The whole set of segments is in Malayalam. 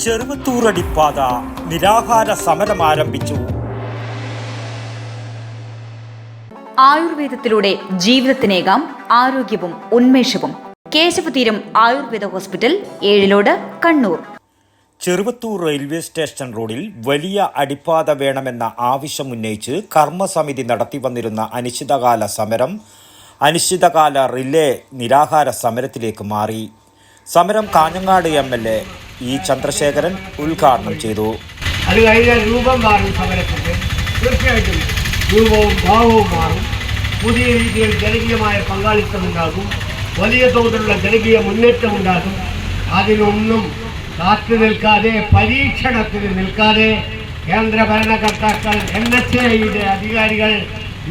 ചെറുവത്തൂർ അടിപ്പാത നിരാഹാര സമരം ആരംഭിച്ചു. ആയുർവേദത്തിലൂടെ ജീവിതത്തിനേകാം ആരോഗ്യവും ഉന്മേഷവും. Keshavatheeram Ayurveda hospital, Ezhilode, Kannur. Cheruvathur railway station റോഡിൽ വലിയ അടിപ്പാത വേണമെന്ന ആവശ്യമുന്നയിച്ച് കർമ്മസമിതി നടത്തിവന്നിരുന്ന അനിശ്ചിതകാല റിലേ നിരാഹാര സമരത്തിലേക്ക് മാറി. സമരം കാഞ്ഞങ്ങാട് MLA E. ചന്ദ്രശേഖരൻ ഉദ്ഘാടനം ചെയ്തു. അത് കഴിഞ്ഞാൽ രൂപം മാറും സമരത്തിൻ്റെ. തീർച്ചയായിട്ടും രൂപവും ഭാവവും മാറും. പുതിയ രീതിയിൽ ജനകീയമായ പങ്കാളിത്തമുണ്ടാകും. വലിയ തോതിലുള്ള ജനകീയ മുന്നേറ്റമുണ്ടാകും. അതിനൊന്നും കാത്തു നിൽക്കാതെ, പരീക്ഷണത്തിന് നിൽക്കാതെ കേന്ദ്ര ഭരണകർത്താക്കൾ, NHAIയുടെ അധികാരികൾ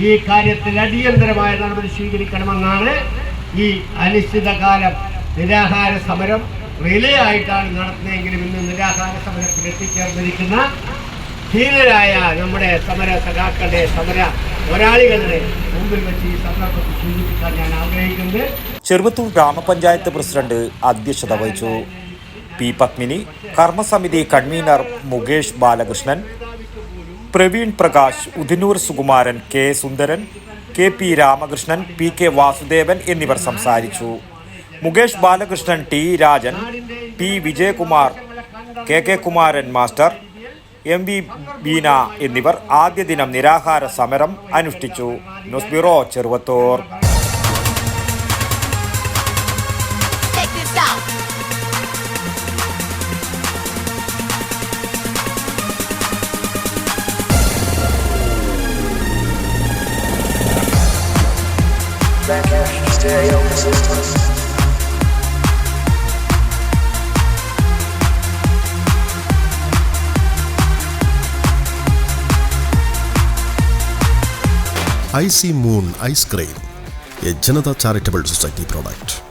ഈ കാര്യത്തിൽ അടിയന്തരമായ നടപടി സ്വീകരിക്കണമെന്നാണ് ഈ അനിശ്ചിതകാലം നിരാഹാര സമരം റിലേ ആയിട്ടാണ് നടത്തുന്നതെങ്കിലും ഇന്ന് നിരാഹാര സമരത്തിൽ എത്തിച്ചേർന്നിരിക്കുന്ന ധീരരായ നമ്മുടെ സമര സഖാക്കളുടെ, സമര പോരാളികളുടെ മുമ്പിൽ വെച്ച് ഈ സന്ദർഭത്തിൽ സൂചിപ്പിക്കാൻ ഞാൻ ആഗ്രഹിക്കുന്നത്. ചെറുവത്തൂർ ഗ്രാമപഞ്ചായത്ത് പ്രസിഡന്റ് അധ്യക്ഷത വഹിച്ചു. P. പത്മിനി, കർമ്മസമിതി convener Mukesh Balakrishnan, Praveen Prakash, Udinur Sukumaran, K. Sundaran, KP Ramakrishnan, PK Vasudevan എന്നിവർ സംസാരിച്ചു. Mukesh Balakrishnan, T. Rajan, P. Vijayakumar, KK Kumaran master, MV Beena എന്നിവർ ആദ്യ ദിനം നിരാഹാര സമരം അനുഷ്ഠിച്ചു. News bureau, Cheruvathur. IC Moon Ice Cream, a Janata Charitable Society product.